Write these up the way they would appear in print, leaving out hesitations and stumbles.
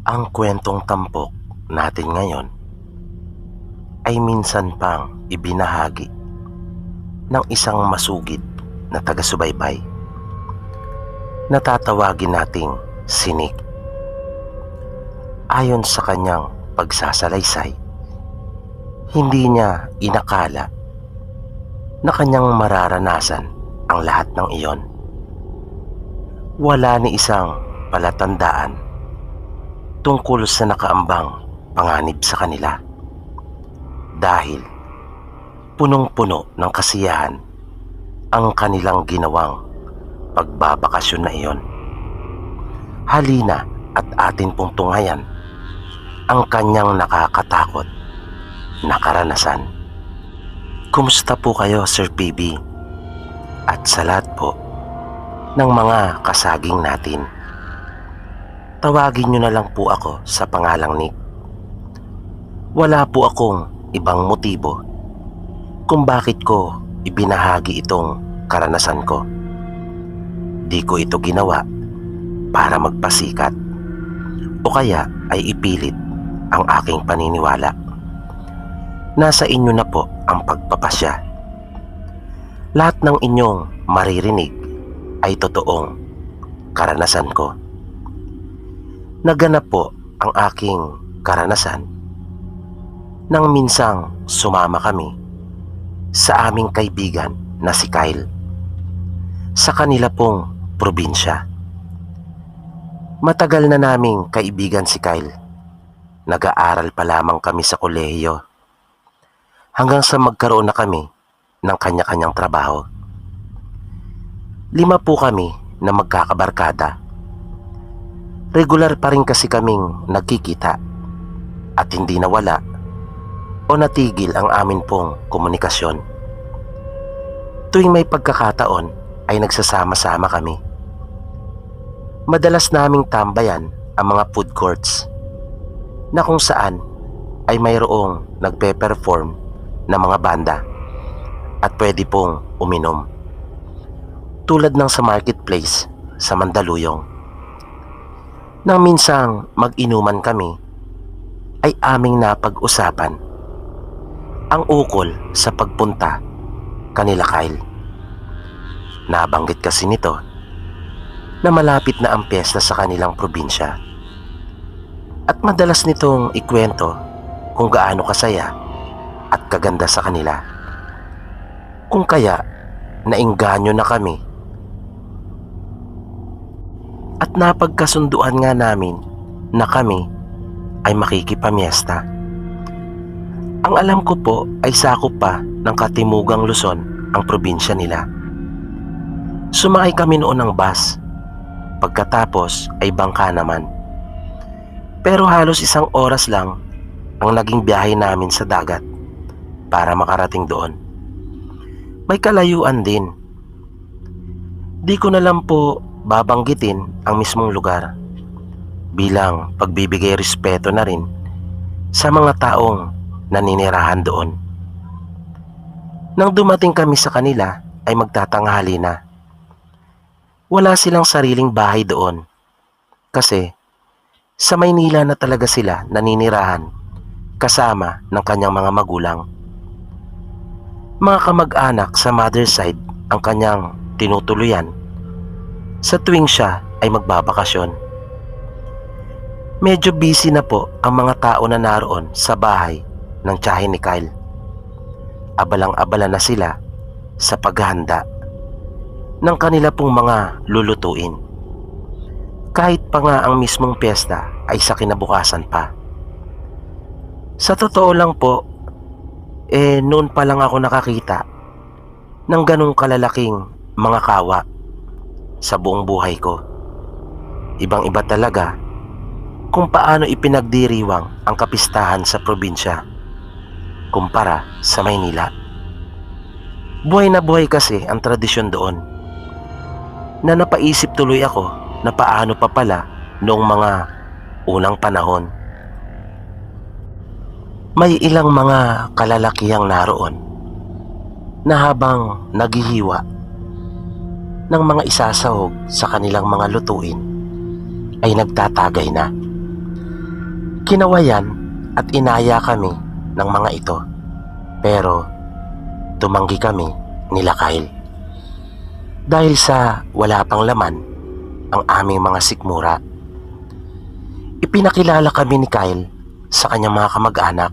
Ang kwentong tampok natin ngayon ay minsan pang ibinahagi ng isang masugid na taga-subaybay na tatawagin nating si Nick. Ayon sa kanyang pagsasalaysay, hindi niya inakala na kanyang mararanasan ang lahat ng iyon. Wala ni isang palatandaan tungkol sa nakaambang panganib sa kanila dahil punong-puno ng kasiyahan ang kanilang ginawang pagbabakasyon na iyon. Halina at atin pong tunghayan ang kanyang nakakatakot na karanasan. Kumusta po kayo, Sir PB? At sa lahat po ng mga kasaging natin, tawagin nyo na lang po ako sa pangalang Nick. Wala po akong ibang motibo kung bakit ko ibinahagi itong karanasan ko. Di ko ito ginawa para magpasikat o kaya ay ipilit ang aking paniniwala. Nasa inyo na po ang pagpapasya. Lahat ng inyong maririnig ay totoong karanasan ko. Naganap po ang aking karanasan nang minsang sumama kami sa aming kaibigan na si Kyle sa kanila pong probinsya. Matagal na naming kaibigan si Kyle. Nag-aaral pa lamang kami sa kolehiyo hanggang sa magkaroon na kami ng kanya-kanyang trabaho. 5 po kami na magkakabarkada. Regular pa rin kasi kaming nagkikita at hindi nawala o natigil ang amin pong komunikasyon. Tuwing may pagkakataon ay nagsasama-sama kami. Madalas naming tambayan ang mga food courts na kung saan ay mayroong nagpe-perform na mga banda at pwede pong uminom. Tulad ng sa marketplace sa Mandaluyong. Nang minsang mag-inuman kami, ay aming napag-usapan ang ukol sa pagpunta kanila Kyle. Nabanggit kasi nito na malapit na ang piyesta sa kanilang probinsya at madalas nitong ikwento kung gaano kasaya at kaganda sa kanila. Kung kaya nainganyo na kami at napagkasunduan nga namin na kami ay makikipamiesta. Ang alam ko po ay sakop pa ng Katimugang Luzon ang probinsya nila. Sumakay kami noon ng bus, pagkatapos ay bangka naman. Pero halos 1 oras lang ang naging biyahe namin sa dagat para makarating doon. May kalayuan din. Di ko na lang po babanggitin ang mismong lugar bilang pagbibigay respeto na rin sa mga taong naninirahan doon. Nang dumating kami sa kanila ay magtatanghali na. Wala silang sariling bahay doon kasi sa Maynila na talaga sila naninirahan kasama ng kanyang mga magulang. Mga kamag-anak sa mother side ang kanyang tinutuluyan sa tuwing siya ay magbabakasyon. Medyo busy na po ang mga tao na naroon sa bahay ng tiyahin ni Kyle. Abalang-abala na sila sa paghahanda ng kanila pong mga lulutuin. Kahit pa nga ang mismong piyesta ay sa kinabukasan pa. Sa totoo lang po, noon pa lang ako nakakita ng ganong kalalaking mga kawa sa buong buhay ko. Ibang-iba talaga kung paano ipinagdiriwang ang kapistahan sa probinsya kumpara sa Maynila. Buhay na buhay kasi ang tradisyon doon na napaisip tuloy ako na paano pa pala noong mga unang panahon. May ilang mga kalalakihang naroon na habang naghihiwa ng mga isasahog sa kanilang mga lutuin ay nagtatagay na. Kinawayan at inaya kami ng mga ito, pero tumanggi kami nila Kyle. Dahil sa wala pang laman ang aming mga sikmura. Ipinakilala kami ni Kyle sa kanyang mga kamag-anak.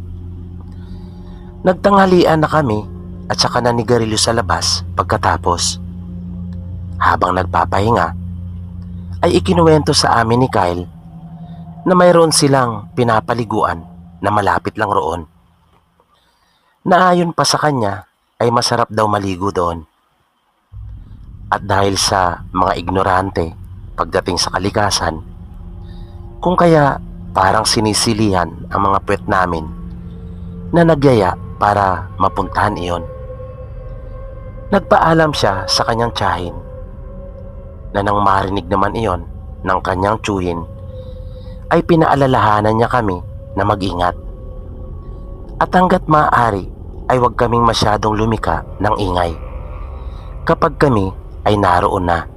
Nagtanghalian na kami at saka nanigarilyo sa labas pagkatapos. Habang nagpapahinga, ay ikinuwento sa amin ni Kyle na mayroon silang pinapaliguan na malapit lang roon. Naayon pa sa kanya ay masarap daw maligo doon. At dahil sa mga ignorante pagdating sa kalikasan, kung kaya parang sinisilihan ang mga puwet namin na nagyaya para mapuntahan iyon. Nagpaalam siya sa kanyang tiyahin na nang marinig naman iyon ng kanyang tiyuhin ay pinaalalahanan niya kami na mag-ingat. At hanggat maaari ay huwag kaming masyadong lumika ng ingay kapag kami ay naroon na.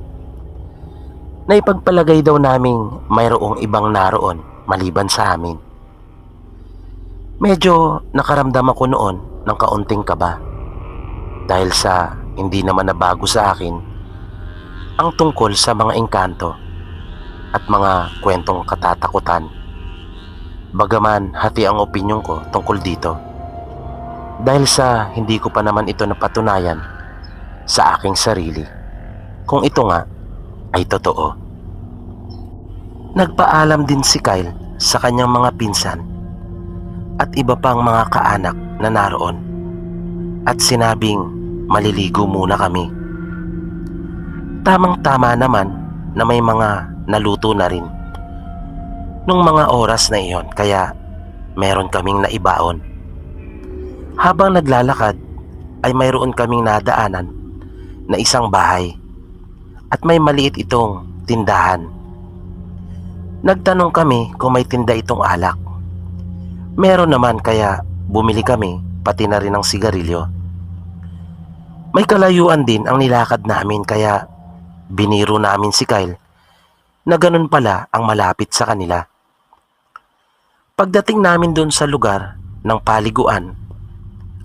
Naipagpalagay daw naming mayroong ibang naroon maliban sa amin. Medyo nakaramdam ako noon ng kaunting kaba dahil sa hindi naman nabago sa akin ang tungkol sa mga engkanto at mga kwentong katatakutan. Bagaman hati ang opinyon ko tungkol dito dahil sa hindi ko pa naman ito napatunayan sa aking sarili kung ito nga ay totoo. Nagpaalam din si Kyle sa kanyang mga pinsan at iba pang mga kaanak na naroon at sinabing maliligo muna kami. Tamang-tama naman na may mga naluto na rin nung mga oras na iyon, kaya meron kaming naibaon. Habang naglalakad ay mayroon kaming nadaanan na isang bahay at may maliit itong tindahan. Nagtanong kami kung may tinda itong alak. Meron naman, kaya bumili kami pati na rin ng sigarilyo. May kalayuan din ang nilakad namin, kaya biniro namin si Kyle na ganun pala ang malapit sa kanila. Pagdating namin doon sa lugar ng paliguan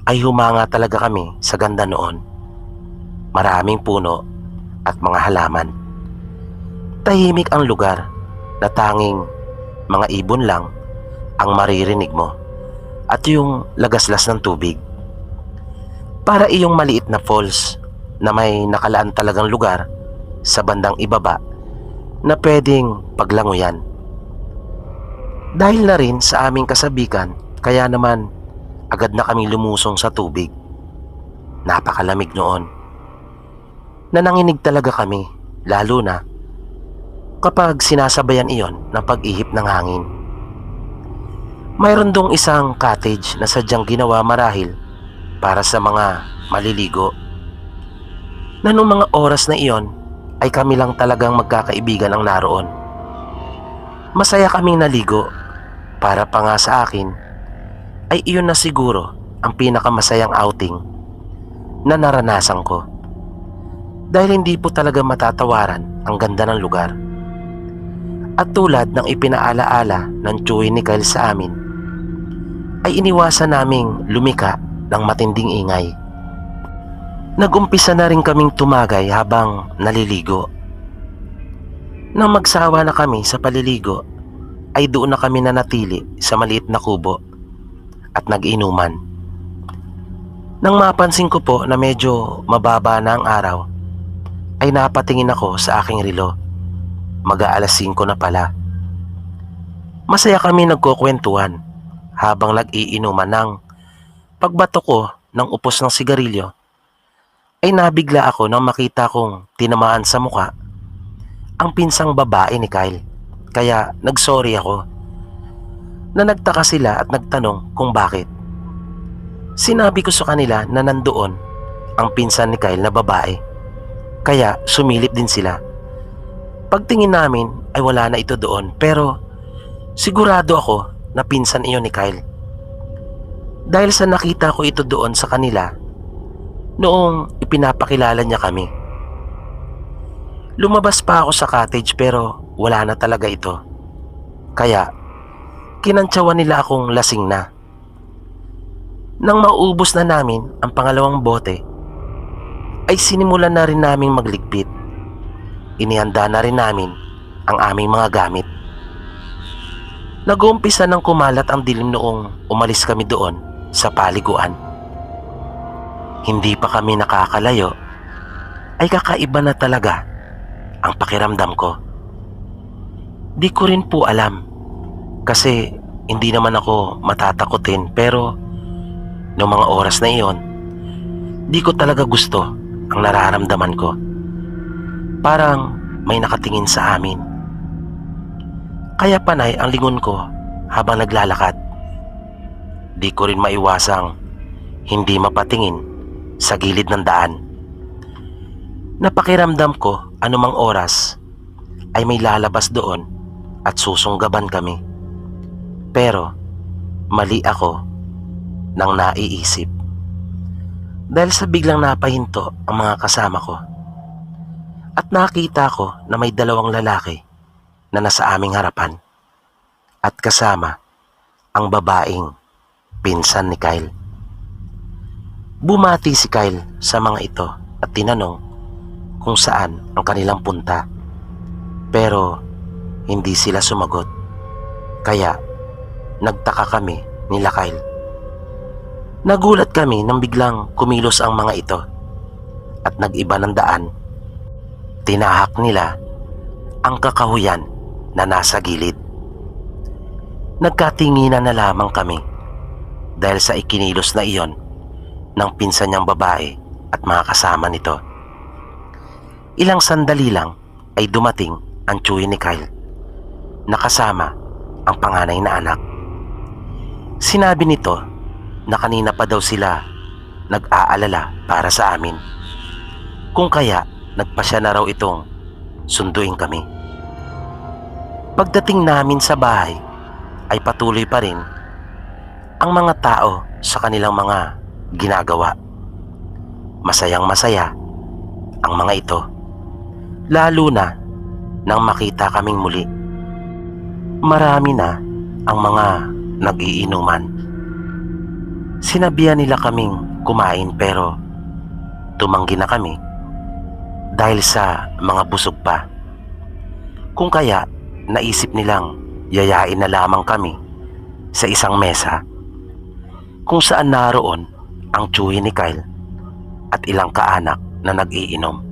ay humanga talaga kami sa ganda noon. Maraming puno at mga halaman. Tahimik ang lugar na tanging mga ibon lang ang maririnig mo at yung lagaslas ng tubig. Para iyong maliit na falls na may nakalaan talagang lugar sa bandang ibaba na pwedeng paglanguyan. Dahil na rin sa aming kasabikan, kaya naman agad na kaming lumusong sa tubig. Napakalamig noon. Nananginig talaga kami, lalo na kapag sinasabayan iyon ng pag-ihip ng hangin. Mayroon dong isang cottage na sadyang ginawa marahil para sa mga maliligo. Na nung mga oras na iyon ay kami lang talagang magkakaibigan ang naroon. Masaya kaming naligo, para pa nga sa akin ay iyon na siguro ang pinakamasayang outing na naranasan ko. Dahil hindi po talaga matatawaran ang ganda ng lugar. At tulad ng ipinaalaala ng tiyuhin ni Kyle sa amin, ay iniwasan naming lumika ng matinding ingay. Nagumpisa na rin kaming tumagay habang naliligo. Nang magsawa na kami sa paliligo, ay doon na kami nanatili sa maliit na kubo at nag-inuman. Nang mapansin ko po na medyo mababa na ang araw, ay napatingin ako sa aking relo. Mag-aalas 5 na pala. Masaya kami nagkukwentuhan habang nag-iinuman. Ng pagbato ko ng upos ng sigarilyo ay nabigla ako nang makita kong tinamaan sa muka ang pinsang babae ni Kyle. Kaya nagsorry ako. Na nagtaka sila at nagtanong kung bakit. Sinabi ko sa kanila na nandoon ang pinsan ni Kyle na babae. Kaya sumilip din sila. Pagtingin namin ay wala na ito doon, pero sigurado ako na pinsan iyon ni Kyle. Dahil sa nakita ko ito doon sa kanila noong ipinapakilala niya kami. Lumabas pa ako sa cottage pero wala na talaga ito. Kaya Kinantsawan nila akong lasing na. Nang maubos na namin ang pangalawang bote, ay sinimulan na rin naming magligpit. Inihanda na rin namin ang aming mga gamit. Nag-uumpisa ng kumalat ang dilim noong umalis kami doon sa paliguan. Hindi pa kami nakakalayo ay kakaiba na talaga ang pakiramdam ko. Di ko rin po alam kasi hindi naman ako matatakotin, pero noong mga oras na iyon, di ko talaga gusto ang nararamdaman ko. Parang may nakatingin sa amin. Kaya panay ang lingon ko habang naglalakad. Di ko rin maiwasang hindi mapatingin sa gilid ng daan. Napakiramdam ko anumang oras ay may lalabas doon at susunggaban kami. Pero mali ako nang naiisip. Dahil sa biglang napahinto ang mga kasama ko at nakita ko na may dalawang lalaki na nasa aming harapan at kasama ang babaeng pinsan ni Kyle. Bumati si Kyle sa mga ito at tinanong kung saan ang kanilang punta, pero hindi sila sumagot. Kaya nagtaka kami nila Kyle. Nagulat kami nang biglang kumilos ang mga ito at nag-iba ng daan. Tinahak nila ang kakahuyan na nasa gilid. Nagkatinginan na lamang kami dahil sa ikinilos na iyon ng pinsan niyang babae at mga kasama nito. Ilang sandali lang ay dumating ang tsuhin ni Kyle na kasama ang panganay na anak. Sinabi nito na kanina pa daw sila nag-aalala para sa amin, kung kaya nagpasya na raw itong sunduin kami. Pagdating namin sa bahay ay patuloy pa rin ang mga tao sa kanilang mga ginagawa. Masayang masaya ang mga ito, lalo na nang makita kaming muli. Marami na ang mga nag-iinuman. Sinabihan nila kaming kumain, pero tumanggi na kami dahil sa mga busog pa. Kung kaya naisip nilang yayain na lamang kami sa isang mesa kung saan naroon ang tsuhin ni Kyle at ilang kaanak na nag-iinom.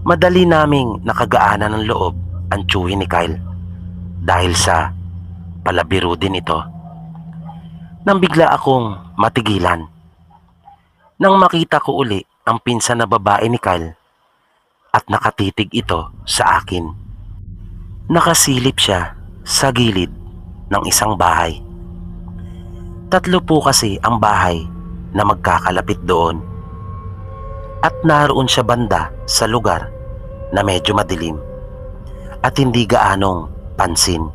Madali naming nakagaanan ng loob ang tsuhin ni Kyle dahil sa palabiro din ito. Nang bigla akong matigilan nang makita ko uli ang pinsan na babae ni Kyle at nakatitig ito sa akin. Nakasilip siya sa gilid ng isang bahay. Tatlo po kasi ang bahay na magkakalapit doon at naroon siya banda sa lugar na medyo madilim at hindi gaanong pansin.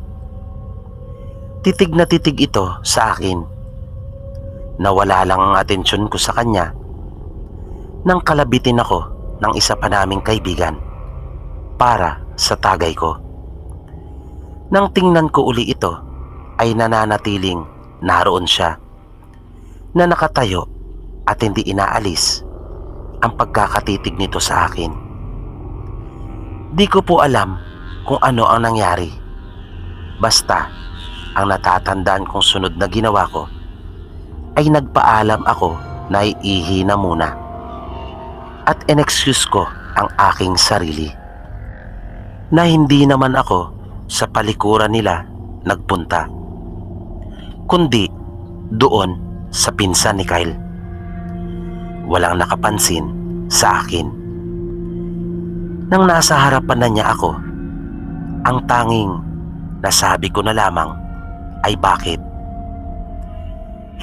Titig na titig ito sa akin. Nawala lang ang atensyon ko sa kanya nang kalabitin ako ng isa pa naming kaibigan para sa tagay ko. Nang tingnan ko uli ito ay nananatiling naroon siya na nakatayo at hindi inaalis ang pagkakatitig nito sa akin. Di ko po alam kung ano ang nangyari. Basta ang natatandaan kong sunod na ginawa ko ay nagpaalam ako na iihi na muna at in-excuse ko ang aking sarili na hindi naman ako sa palikuran nila nagpunta, kundi doon sa pinsan ni Kyle. Walang nakapansin sa akin. Nang nasa harapan na niya ako, ang tanging nasabi ko na lamang ay bakit.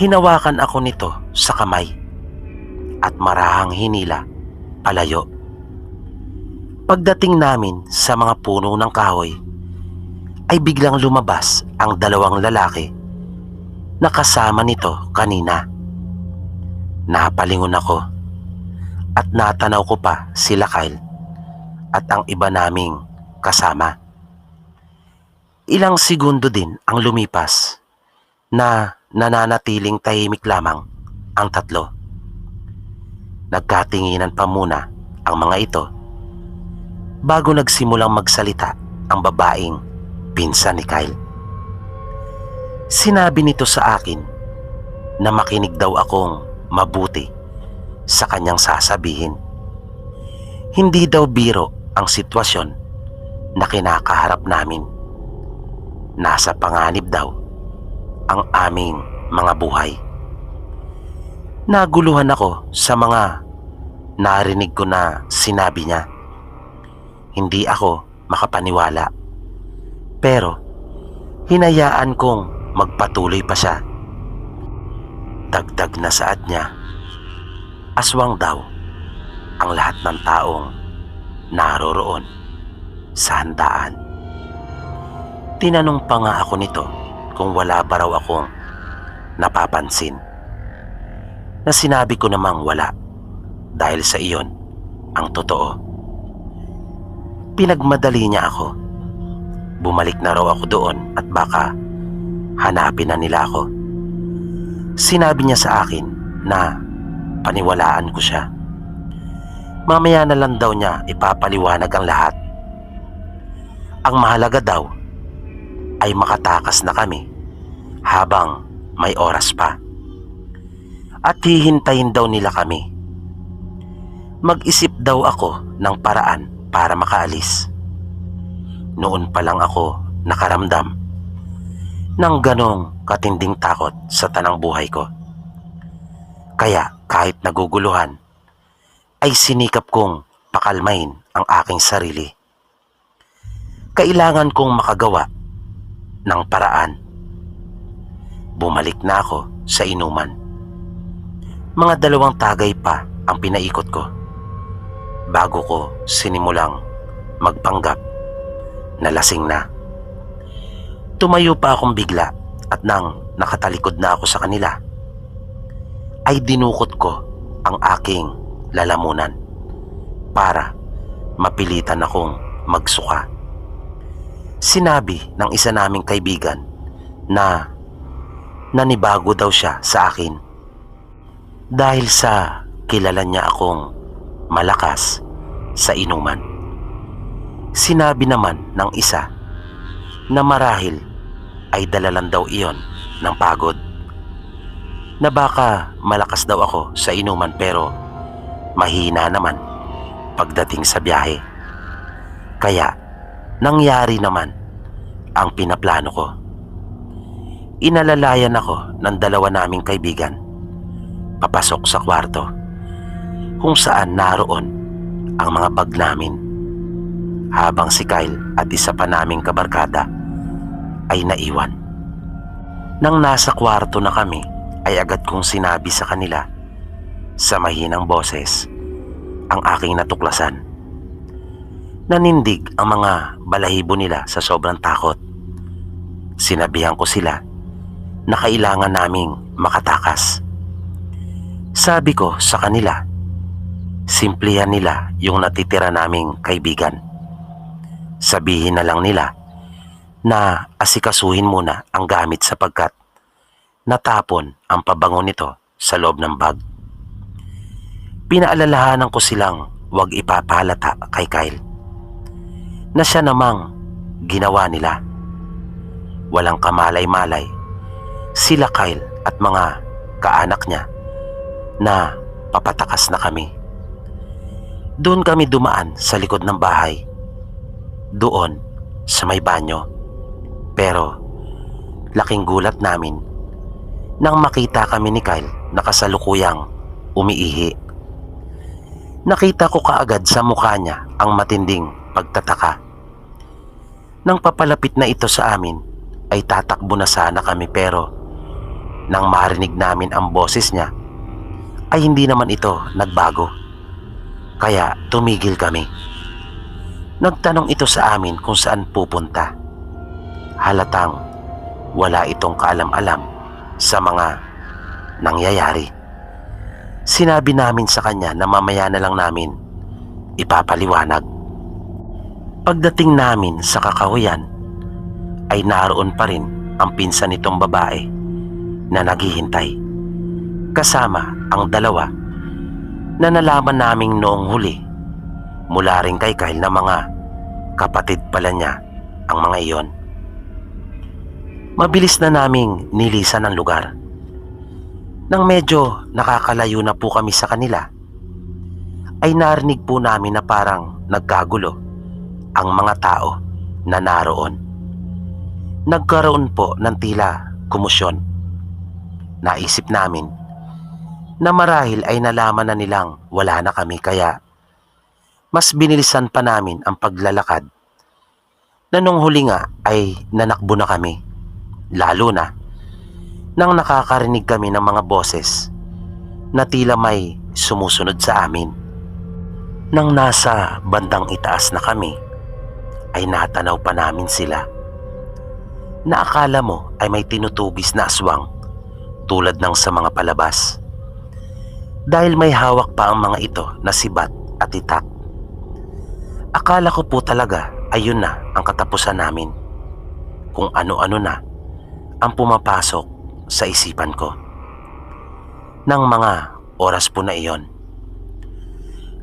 Hinawakan ako nito sa kamay at marahang hinila palayo. Pagdating namin sa mga puno ng kahoy ay biglang lumabas ang dalawang lalaki na kasama nito kanina. Napalingon ako at natanaw ko pa sila Kyle at ang iba naming kasama. Ilang segundo din ang lumipas na nananatiling tahimik lamang ang tatlo. Nagkatinginan pa muna ang mga ito bago nagsimulang magsalita ang babaeng pinsan ni Kyle. Sinabi nito sa akin na makinig daw akong mabuti sa kanyang sasabihin. Hindi daw biro ang sitwasyon na kinakaharap namin. Nasa panganib daw ang aming mga buhay. Naguluhan ako sa mga narinig ko na sinabi niya. Hindi ako makapaniwala. Pero hinayaan kong magpatuloy pa siya. Dagdag na saad niya, aswang daw ang lahat ng taong naroroon sa handaan. Tinanong pa nga ako nito kung wala ba raw akong napapansin. Na sinabi ko namang wala dahil sa iyon ang totoo. Pinagmadali niya ako. Bumalik na raw ako doon at baka hanapin na nila ako. Sinabi niya sa akin na paniwalaan ko siya. Mamaya na lang daw niya ipapaliwanag ang lahat. Ang mahalaga daw ay makatakas na kami habang may oras pa. At hihintayin daw nila kami. Mag-isip daw ako ng paraan para makaalis. Noon pa lang ako nakaramdam ng ganong katinding takot sa tanang buhay ko. Kaya kahit naguguluhan, ay sinikap kong pakalmain ang aking sarili. Kailangan kong makagawa ng paraan. Bumalik na ako sa inuman. Mga 2 tagay pa ang pinaikot ko bago ko sinimulang magpanggap na lasing na. Tumayo pa akong bigla at nang nakatalikod na ako sa kanila, ay dinukot ko ang aking lalamunan para mapilitan akong magsuka. Sinabi ng isa naming kaibigan na nanibago daw siya sa akin dahil sa kilala niya akong malakas sa inuman. Sinabi naman ng isa na marahil ay dala lang daw iyon ng pagod, na baka malakas daw ako sa inuman pero mahina naman pagdating sa biyahe. Kaya nangyari naman ang pinaplano ko. Inalalayan ako ng 2 naming kaibigan papasok sa kwarto kung saan naroon ang mga bag namin, habang si Kyle at isa pa naming kabarkada ay naiwan. Nang nasa kwarto na kami, ay agad kong sinabi sa kanila sa mahinang boses ang aking natuklasan. Nanindig ang mga balahibo nila sa sobrang takot. Sinabihan ko sila na kailangan naming makatakas. Sabi ko sa kanila, simplihan nila yung natitira naming kaibigan. Sabihin na lang nila na asikasuhin muna ang gamit sapagkat natapon ang pabango nito sa loob ng bag. Pinaalalahanan ko silang huwag ipapalata kay Kyle na siya namang ginawa nila. Walang kamalay-malay sila Kyle at mga kaanak niya na papatakas na kami. Doon kami dumaan sa likod ng bahay, doon sa may banyo. Pero laking gulat namin nang makita kami ni Kyle na kasalukuyang umiihi. Nakita ko kaagad sa mukha niya ang matinding pagtataka. Nang papalapit na ito sa amin, ay tatakbo na sana kami, pero nang marinig namin ang boses niya, ay hindi naman ito nagbago. Kaya tumigil kami. Nagtanong ito sa amin kung saan pupunta. Halatang wala itong kaalam-alam sa mga nangyayari. Sinabi namin sa kanya na mamaya na lang namin ipapaliwanag. Pagdating namin sa kakahuyan, ay naroon pa rin ang pinsan nitong babae na naghihintay. Kasama ang dalawa na nalaman naming noong huli mula rin kay Kyle na mga kapatid pala niya ang mga iyon. Mabilis na naming nilisan ang lugar. Nang medyo nakakalayo na po kami sa kanila, ay narinig po namin na parang nagkagulo ang mga tao na naroon. Nagkaroon po ng tila kumusyon. Naisip namin na marahil ay nalaman na nilang wala na kami, kaya mas binilisan pa namin ang paglalakad, na nung huli nga ay nanakbo na kami, lalo na nang nakakarinig kami ng mga boses na tila may sumusunod sa amin. Nang nasa bandang itaas na kami, ay natanaw pa namin sila, na akala mo ay may tinutugis na aswang tulad ng sa mga palabas, dahil may hawak pa ang mga ito na sibat at itak. Akala ko po talaga ay yun na ang katapusan namin, kung ano-ano na ang pumapasok sa isipan ko. Nang mga oras po na iyon,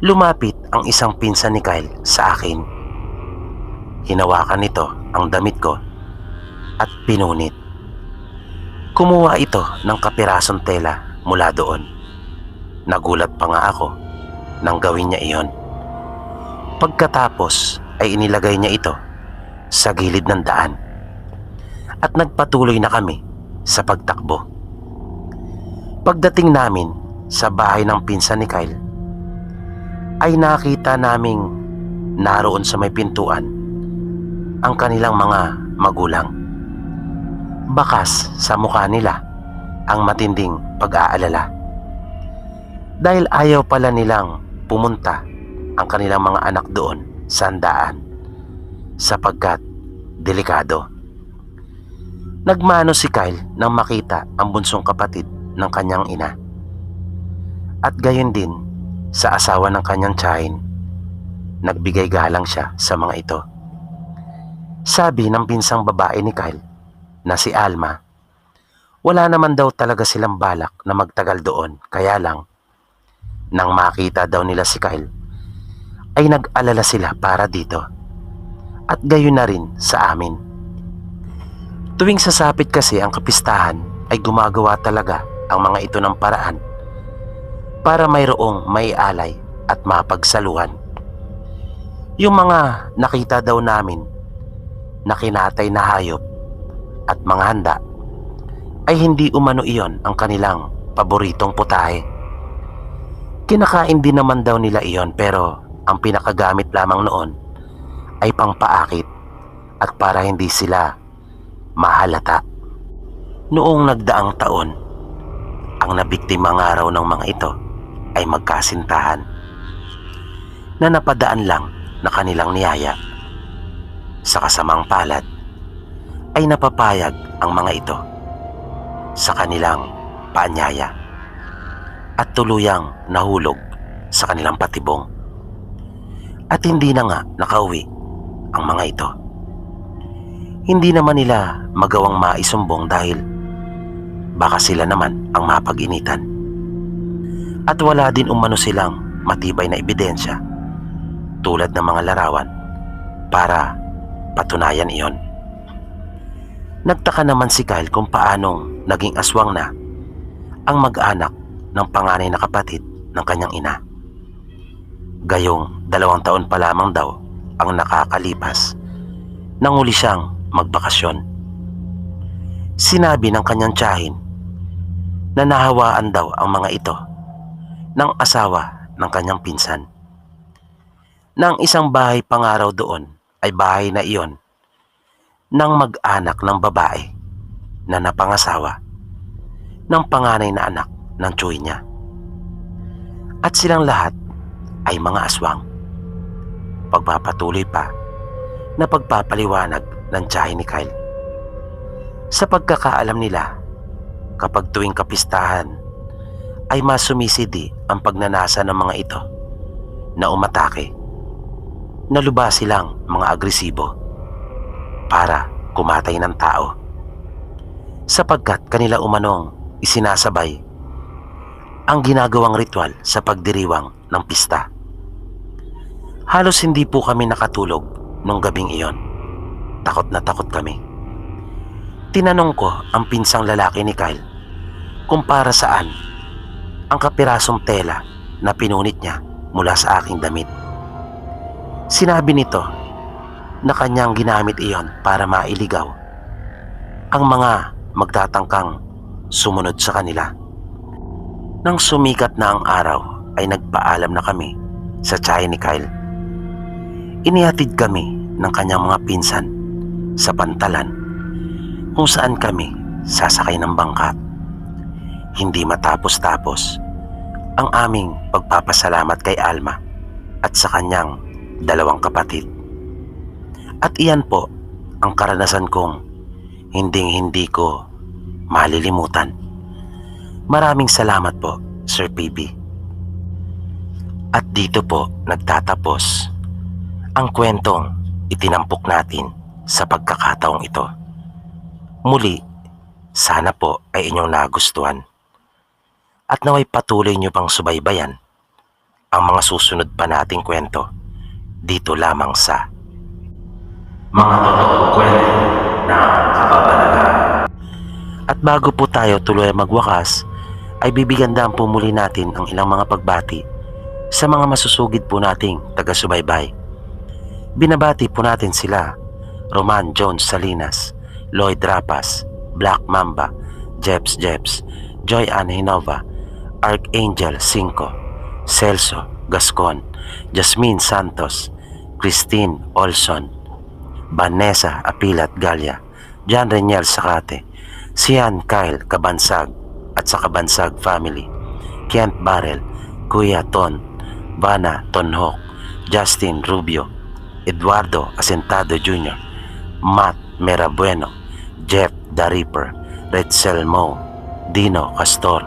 lumapit ang isang pinsan ni Kyle sa akin. Hinawakan nito ang damit ko at pinunit. Kumuha ito ng kapirasong tela mula doon. Nagulat pa nga ako nang gawin niya iyon. Pagkatapos ay inilagay niya ito sa gilid ng daan at nagpatuloy na kami sa pagtakbo. Pagdating namin sa bahay ng pinsan ni Kyle, ay nakita naming naroon sa may pintuan ang kanilang mga magulang. Bakas sa mukha nila ang matinding pag-aalala, dahil ayaw pala nilang pumunta ang kanilang mga anak doon sa handaan sapagkat delikado. Nagmano si Kyle nang makita ang bunsong kapatid ng kanyang ina, at gayon din sa asawa ng kanyang tiyahin. Nagbigay galang siya sa mga ito. Sabi ng pinsang babae ni Kyle na si Alma, wala naman daw talaga silang balak na magtagal doon, kaya lang nang makita daw nila si Kyle ay nag-alala sila para dito, at gayon na rin sa amin. Tuwing sasapit kasi ang kapistahan ay gumagawa talaga ang mga ito ng paraan para mayroong may alay at mapagsaluhan. Yung mga nakita daw namin na kinatay na hayop at mga handa ay hindi umano iyon ang kanilang paboritong putahe. Kinakain din naman daw nila iyon, pero ang pinakagamit lamang noon ay pangpaakit at para hindi sila mahalata. Noong nagdaang taon, ang nabiktima nga raw ng mga ito ay magkasintahan na napadaan lang na kanilang niyaya. Sa kasamang palad ay napapayag ang mga ito sa kanilang paanyaya at tuluyang nahulog sa kanilang patibong, at hindi na nga nakauwi ang mga ito. Hindi naman nila magawang maisumbong dahil baka sila naman ang mapag-initan, at wala din umano silang matibay na ebidensya tulad ng mga larawan para patunayan iyon. Nagtaka naman si Kyle kung paanong naging aswang na ang mag-anak ng panganay na kapatid ng kanyang ina. Gayong 2 taon pa lamang daw ang nakakalipas nang uli siyang magbakasyon. Sinabi ng kanyang tiyahin na nahawaan daw ang mga ito ng asawa ng kanyang pinsan. Nang isang bahay pangaraw doon ay bahay na iyon ng mag-anak ng babae na napangasawa ng panganay na anak ng tsuy niya. At silang lahat ay mga aswang. Pagpapatuloy pa na pagpapaliwanag ng tiyahin ni Kyle, sa pagkakaalam nila, kapag tuwing kapistahan ay masumisidi ang pagnanasa ng mga ito na umatake, na lubha silang mga agresibo para kumatay ng tao. Sapagkat kanila umanong isinasabay ang ginagawang ritual sa pagdiriwang ng pista. Halos hindi po kami nakatulog nung gabing iyon. Takot na takot kami. Tinanong ko ang pinsang lalaki ni Kyle kung para saan ang kapirasong tela na pinunit niya mula sa aking damit. Sinabi nito na kanyang ginamit iyon para mailigaw ang mga magtatangkang sumunod sa kanila. Nang sumikat na ang araw ay nagpaalam na kami sa tiyahin ni Kyle. Inihatid kami ng kanyang mga pinsan sa pantalan kung saan kami sasakay ng bangka. Hindi matapos-tapos ang aming pagpapasalamat kay Alma at sa kanyang dalawang kapatid. At iyan po ang karanasan kong hindi ko malilimutan. Maraming salamat po, Sir PB. At dito po nagtatapos ang kwentong itinampok natin sa pagkakataong ito. Muli, sana po ay inyong nagustuhan at naway patuloy nyo pang subaybayan ang mga susunod pa nating kwento dito lamang sa Mga Totoong Kwento ng Kababalaghan. At bago po tayo tuloy magwakas, ay bibigandaan po muli natin ang ilang mga pagbati sa mga masusugid po nating taga-subaybay. Binabati po natin sila Roman Jones Salinas, Lloyd Rapas, Black Mamba, Jeps, Joy Ann Hinova, Archangel 5, Celso Gascon, Jasmine Santos, Christine Olson, Vanessa Apilat Galia, John Reniel Sakate, Sian Kyle Kabansag at sa Kabansag family, Kent Barrel, Kuya Ton, Vana Tonhok, Justin Rubio, Eduardo Asentado Jr., Matt Merabueno, Jeff The Ripper, Retzel Mo, Dino Castor,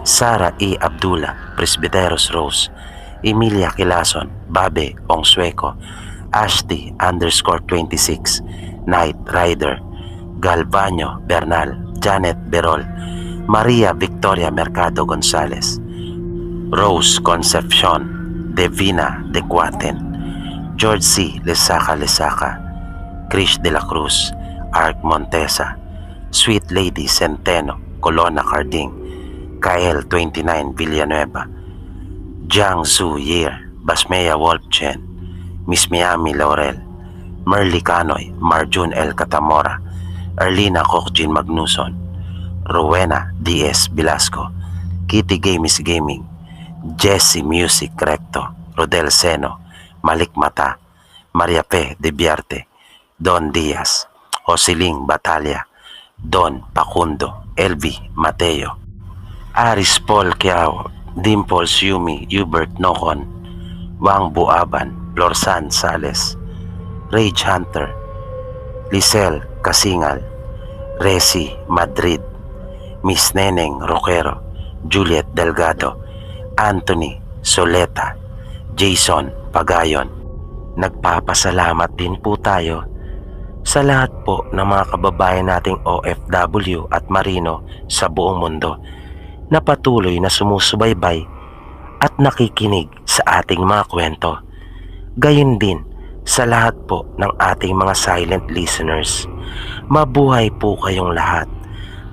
Sara E. Abdullah, Presbyteros Rose, Emilia Kilason, Babe Ongsueco, Ashti _26, Night Rider, Galvanyo Bernal, Janet Berol, Maria Victoria Mercado Gonzales, Rose Concepcion, Devina De Cuaten, George C. Lesaca, Krish De La Cruz, Arc Montesa, Sweet Lady Centeno, Colonna Carding, Kael 29 Villanueva, Jiang Zhu Year, Basmea Wolfchen, Miss Miami Laurel, Merly Canoy, Marjun L. Catamora, Erlina Kokjin Magnuson, Rowena D.S. Velasco, Kitty Gamis Gaming, Jesse Music Recto, Rodel Seno, Malik Mata, Maria P. De Biarte, Don Diaz, Osiling Batalia, Don Pacundo, LV Mateo, Aris Paul Kiao, Dimples Yumi, Hubert Nocon, Wang Buaban, Lorsan Sales, Rage Hunter, Lisel Kasingal, Resi Madrid, Miss Neneng Roquero, Juliet Delgado, Anthony Soleta, Jason Pagayon. Nagpapasalamat din po tayo sa lahat po ng mga kababayan nating OFW at Marino sa buong mundo na patuloy na sumusubaybay at nakikinig sa ating mga kwento. Gayon din sa lahat po ng ating mga silent listeners. Mabuhay po kayong lahat.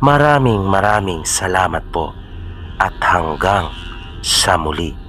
Maraming salamat po at hanggang sa muli.